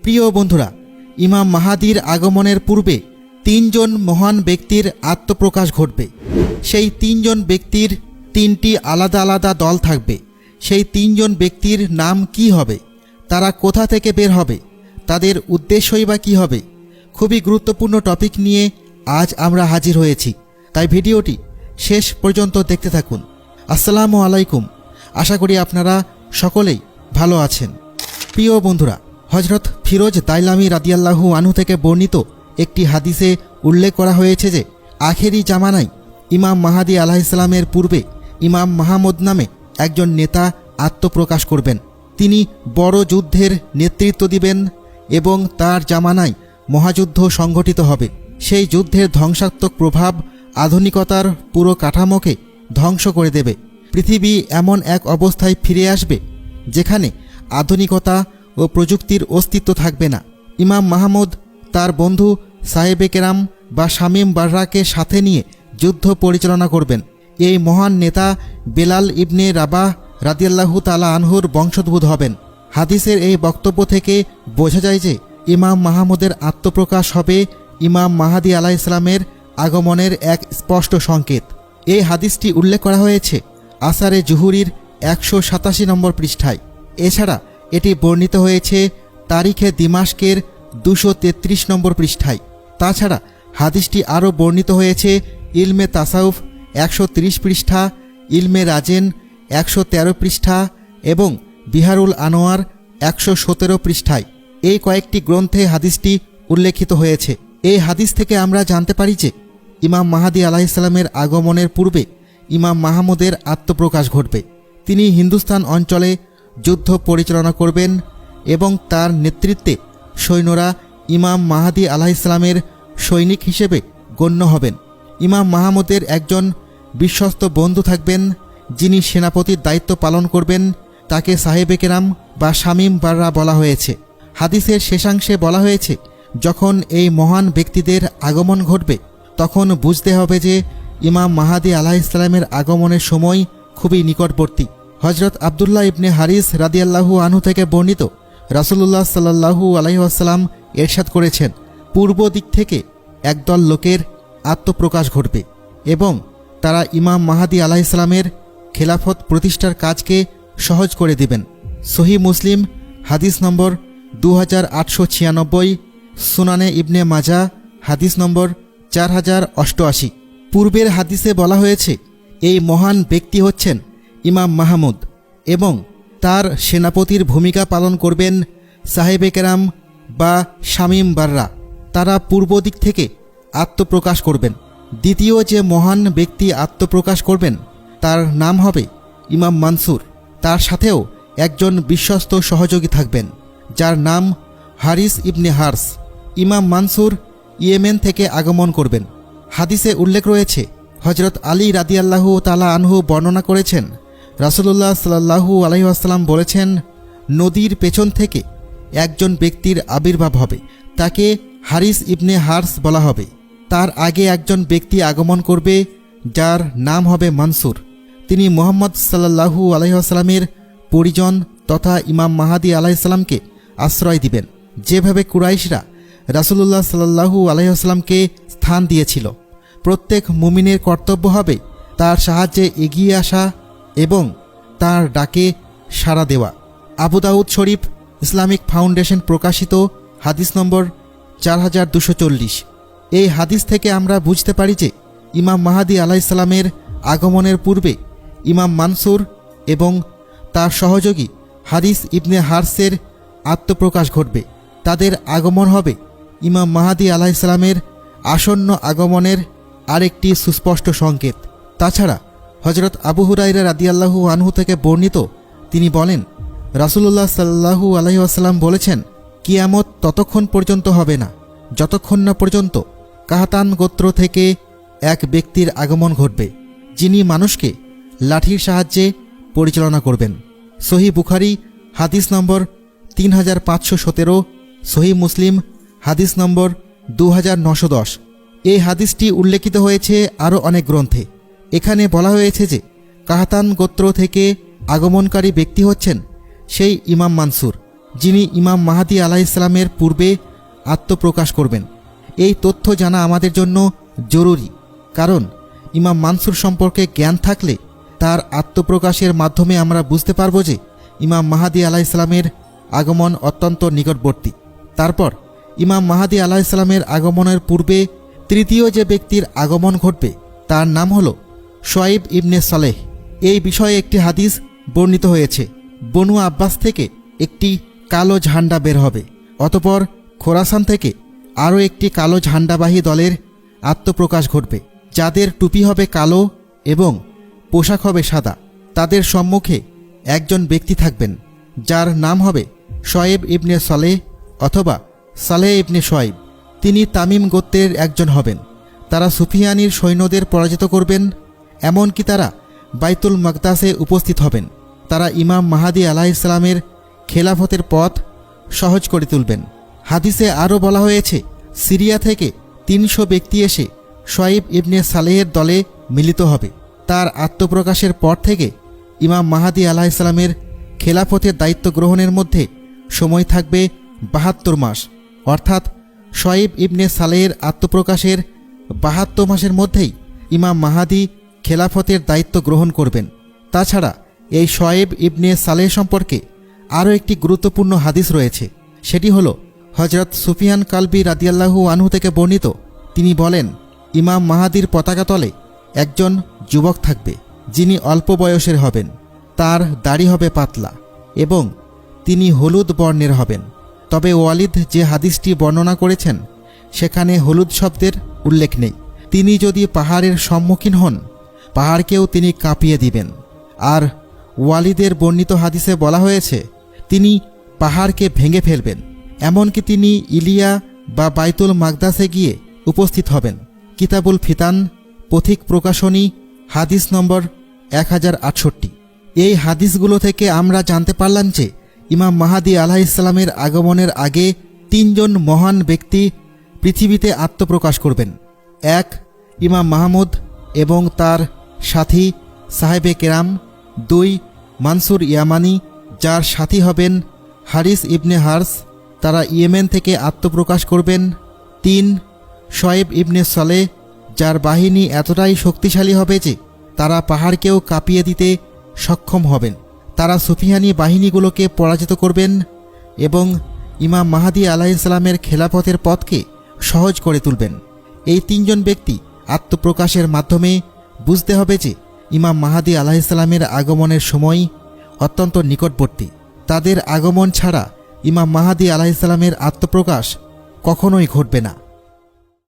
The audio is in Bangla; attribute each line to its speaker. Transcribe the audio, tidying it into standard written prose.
Speaker 1: প্রিয় বন্ধুরা, ইমাম মাহাদির আগমনের পূর্বে তিনজন মহান ব্যক্তির আত্মপ্রকাশ ঘটবে। সেই তিনজন ব্যক্তির তিনটি আলাদা আলাদা দল থাকবে। সেই তিনজন ব্যক্তির নাম কি হবে, তারা কোথা থেকে বের হবে, তাদের উদ্দেশ্যই বা কী হবে, খুবই গুরুত্বপূর্ণ টপিক নিয়ে আজ আমরা হাজির হয়েছি। তাই ভিডিওটি শেষ পর্যন্ত দেখতে থাকুন। আসসালামু আলাইকুম। আশা করি আপনারা সকলেই ভালো আছেন। প্রিয় বন্ধুরা, হজরত ফিরোজ দাইলামি রাদিয়াল্লাহু আনহু থেকে বর্ণিত একটি হাদিসে উল্লেখ করা হয়েছে যে আখেরি জামানায় ইমাম মাহাদি আলাইহিসসালামের পূর্বে ইমাম মাহমুদ নামে একজন নেতা আত্মপ্রকাশ করবেন। তিনি বড় যুদ্ধের নেতৃত্ব দিবেন এবং তার জামানায় মহাযুদ্ধ সংঘটিত হবে। সেই যুদ্ধের ধ্বংসাত্মক প্রভাব আধুনিকতার পুরো কাঠামোকে ধ্বংস করে দেবে। পৃথিবী এমন এক অবস্থায় ফিরে আসবে যেখানে আধুনিকতা ও প্রযুক্তির অস্তিত্ব থাকবে না। ইমাম মাহমুদ তার বন্ধু সাহেবে কেরাম বা শামীম বাররাকে সাথে নিয়ে যুদ্ধ পরিচালনা করবেন। এই মহান নেতা বেলাল ইবনে রাবাহ রাদিয়াল্লাহু তাআলা আনহুর বংশোদ্ভূত হবেন। হাদিসের এই বক্তব্য থেকে বোঝা যায় যে ইমাম মাহমুদের আত্মপ্রকাশ হবে ইমাম মাহাদি আলাইহিসসালামের আগমনের এক স্পষ্ট সংকেত। এই হাদিসটি উল্লেখ করা হয়েছে আসারে জুহুরির 187 নম্বর পৃষ্ঠায়। এছাড়া এটি বর্ণিত হয়েছে তারিখে দিমাশকের 233 নম্বর পৃষ্ঠায়। তাছাড়া হাদিসটি আরও বর্ণিত হয়েছে ইলমে তাসাউফ 130 পৃষ্ঠা, ইলমে রাজেন 113 পৃষ্ঠা এবং বিহারুল আনোয়ার 117 পৃষ্ঠায়। এই কয়েকটি গ্রন্থে হাদিসটি উল্লেখিত হয়েছে। এই হাদিস থেকে আমরা জানতে পারি যে ইমাম মাহাদি আলাইহিসসালামের আগমনের পূর্বে ইমাম মাহমুদের আত্মপ্রকাশ ঘটবে। তিনি হিন্দুস্তান অঞ্চলে যুদ্ধ পরিচালনা করবেন এবং তার নেতৃত্বে সৈন্যরা ইমাম মাহাদি আলাইহিসসালামের সৈনিক হিসেবে গণ্য হবেন। ইমাম মাহমুদের একজন বিশ্বস্ত বন্ধু থাকবেন যিনি সেনাপতির দায়িত্ব পালন করবেন। তাকে সাহেবে কেরাম বা শামীম বাররা বলা হয়েছে। হাদিসের শেষাংশে বলা হয়েছে যখন এই মহান ব্যক্তিদের আগমন ঘটবে তখন বুঝতে হবে যে ইমাম মাহাদি আলাইহিসসালামের আগমনের সময় খুবই নিকটবর্তী। হজরত আবদুল্লাহ ইবনে হারিস রাদিয়াল্লাহু আনহু থেকে বর্ণিত রাসূলুল্লাহ সাল্লাল্লাহু আলাইহি ওয়াসাল্লাম ইরশাদ করেছেন, পূর্ব দিক থেকে একদল লোকের আত্মপ্রকাশ ঘটবে এবং তারা ইমাম মাহাদি আলাইহিসসালামের খেলাফত প্রতিষ্ঠার কাজকে সহজ করে দিবেন। সহিহ মুসলিম হাদিস নম্বর 2896, সুনানে ইবনে মাজা হাদিস নম্বর 4088। পূর্বের হাদিসে বলা হয়েছে এই মহান ব্যক্তি হচ্ছেন ইমাম মাহমুদ এবং তার সেনাপতির ভূমিকা পালন করবেন সাহেবে কেরাম বা শামীম বাররা। তারা পূর্ব দিক থেকে আত্মপ্রকাশ করবেন। দ্বিতীয় যে মহান ব্যক্তি আত্মপ্রকাশ করবেন তার নাম হবে ইমাম মানসুর। তার সাথেও একজন বিশ্বস্ত সহযোগী থাকবেন যার নাম হারিস ইবনে হার্স। ইমাম মানসুর ইয়েমেন থেকে আগমন করবেন। হাদিসে উল্লেখ রয়েছে হজরত আলী রাদিয়াল্লাহু তাআলা আনহু বর্ণনা করেছেন রাসূলুল্লাহ সাল্লাল্লাহু আলাইহি ওয়াসাল্লাম বলেছেন, নদীর পেছন থেকে একজন ব্যক্তির আবির্ভাব হবে, তাকে হারিস ইবনে হার্স বলা হবে। তার আগে একজন ব্যক্তি আগমন করবে যার নাম হবে মানসুর। তিনি মুহাম্মদ সাল্লাল্লাহু আলাইহি ওয়াসাল্লামের পরিজন তথা ইমাম মাহাদি আলাইহিসসালামকে আশ্রয় দিবেন, যেভাবে কুরাইশরা রাসূলুল্লাহ সাল্লাল্লাহু আলাইহি ওয়াসাল্লামকে স্থান দিয়েছিল। প্রত্যেক মুমিনের কর্তব্য হবে তার সাহায্যে এগিয়ে আসা এবং তার ডাকে সাড়া দেওয়া। আবু দাউদ শরীফ ইসলামিক ফাউন্ডেশন প্রকাশিত হাদিস নম্বর 4240। এই হাদিস থেকে আমরা বুঝতে পারি যে ইমাম মাহাদি আলাইহিসসালামের আগমনের পূর্বে ইমাম মানসুর এবং তার সহযোগী হারিস ইবনে হার্সের আত্মপ্রকাশ ঘটবে। তাদের আগমন হবে ইমাম মাহাদি আলাইহিসসালামের আসন্ন আগমনের আরেকটি সুস্পষ্ট সংকেত। তাছাড়া হজরত আবু হুরায়রা রাদিয়াল্লাহু আনহু থেকে বর্ণিত, তিনি বলেন রাসূলুল্লাহ সাল্লাল্লাহু আলাইহি ওয়াসাল্লাম বলেছেন, কিয়ামত ততক্ষণ পর্যন্ত হবে না যতক্ষণ না পর্যন্ত কাহতান গোত্র থেকে এক ব্যক্তির আগমন ঘটবে যিনি মানুষকে লাঠির সাহায্যে পরিচালনা করবেন। সহিহ বুখারী হাদিস নম্বর 3517, সহিহ মুসলিম হাদিস নম্বর 2910। এই হাদিসটি উল্লেখিত হয়েছে আরও অনেক গ্রন্থে। এখানে বলা হয়েছে যে কাহতান গোত্র থেকে আগমনকারী ব্যক্তি হচ্ছেন সেই ইমাম মানসুর। যিনি ইমাম মাহাদী আলাইহিসসালামের পূর্বে আত্মপ্রকাশ করবেন। এই তথ্য জানা আমাদের জন্য জরুরি, কারণ ইমাম মানসুর সম্পর্কে জ্ঞান থাকলে তার আত্মপ্রকাশের মাধ্যমে আমরা বুঝতে পারব যে ইমাম মাহাদী আলাইহিসসালামের আগমন অত্যন্ত নিকটবর্তী। তারপর ইমাম মাহাদী আলাইহিসসালামের আগমনের পূর্বে তৃতীয় যে ব্যক্তির আগমন ঘটবে তার নাম হল শুআয়ব ইবনে সালেহ। এই বিষয়ে একটি হাদিস বর্ণিত হয়েছে, বনু আব্বাস থেকে একটি কালো ঝান্ডা বের হবে, অতপর খোরাসান থেকে আরও একটি কালো ঝান্ডাবাহী দলের আত্মপ্রকাশ ঘটবে, যাদের টুপি হবে কালো এবং পোশাক হবে সাদা। তাদের সম্মুখে একজন ব্যক্তি থাকবেন যার নাম হবে শুআয়ব ইবনে সালেহ অথবা সালেহ ইবনে শুআয়ব। তিনি তামিম গোত্রের একজন হবেন। তারা সুফিয়ানির সৈন্যদের পরাজিত করবেন, এমনকি তারা বাইতুল মাকদাসে উপস্থিত হবেন। তারা ইমাম মাহাদী আলাইহিসসালামের খেলাফতের পথ সহজ করে তুলবেন। হাদিসে আরও বলা হয়েছে, সিরিয়া থেকে 300 ব্যক্তি এসে শুআয়ব ইবনে সালেহের দলে মিলিত হবে। তার আত্মপ্রকাশের পর থেকে ইমাম মাহাদী আলাইহিসসালামের খেলাফতের দায়িত্ব গ্রহণের মধ্যে সময় থাকবে 72 মাস, অর্থাৎ শুআয়ব ইবনে সালেহের আত্মপ্রকাশের 72 মাসের মধ্যেই ইমাম মাহাদী খেলাফতের দায়িত্ব গ্রহণ করবেন। তাছাড়া এই শুআয়ব ইবনে সালেহ সম্পর্কে আরও একটি গুরুত্বপূর্ণ হাদিস রয়েছে, সেটি হল হযরত সুফিয়ান কালবি রাদিয়াল্লাহু আনহু থেকে বর্ণিত। তিনি বলেন, ইমাম মাহাদীর পতাকা তলে একজন যুবক থাকবে, যিনি অল্প বয়সের হবেন। তার দাড়ি হবে পাতলা এবং তিনি হলুদ বর্ণের হবেন। তবে ওয়ালিদ যে হাদিসটি বর্ণনা করেছেন সেখানে হলুদ শব্দের উল্লেখ নেই। তিনি যদি পাহাড়ের সম্মুখীন হন, পাহাড়কেও তিনি কাঁপিয়ে দিবেন। আর ওয়ালিদের বর্ণিত হাদিসে বলা হয়েছে তিনি পাহাড়কে ভেঙে ফেলবেন, এমনকি তিনি ইলিয়া বা বাইতুল মাকদাসে গিয়ে উপস্থিত হবেন। কিতাবুল ফিতান, পথিক প্রকাশনী, হাদিস নম্বর 1068। এই হাদিসগুলো থেকে আমরা জানতে পারলাম যে ইমাম মাহাদী আলাইহিসসালামের আগমনের আগে 3 জন মহান ব্যক্তি পৃথিবীতে আত্মপ্রকাশ করবেন। 1 ইমাম মাহমুদ এবং তার সাথী সাহেবে কেরাম। 2 মানসুর ইয়ামানি, যার সাথী হবেন হারিস ইবনে হার্স, তারা ইয়েমেন থেকে আত্মপ্রকাশ করবেন। 3 শুআয়ব ইবনে সালেহ, যার বাহিনী এতটাই শক্তিশালী হবে যে তারা পাহাড়কেও কাঁপিয়ে দিতে সক্ষম হবেন। তারা সুফিয়ানি বাহিনীগুলোকে পরাজিত করবেন এবং ইমাম মাহাদী আলাইহিসসালামের খেলাফতের পথকে সহজ করে তুলবেন। এই 3 জন ব্যক্তি আত্মপ্রকাশের মাধ্যমে বুঝতে হবে যে ইমাম মাহাদী আলাইহিসসালামের আগমনের সময় অত্যন্ত নিকটবর্তী। তাদের আগমন ছাড়া ইমাম মাহাদী আলাইহিসসালামের আত্মপ্রকাশ কখনোই ঘটবে না।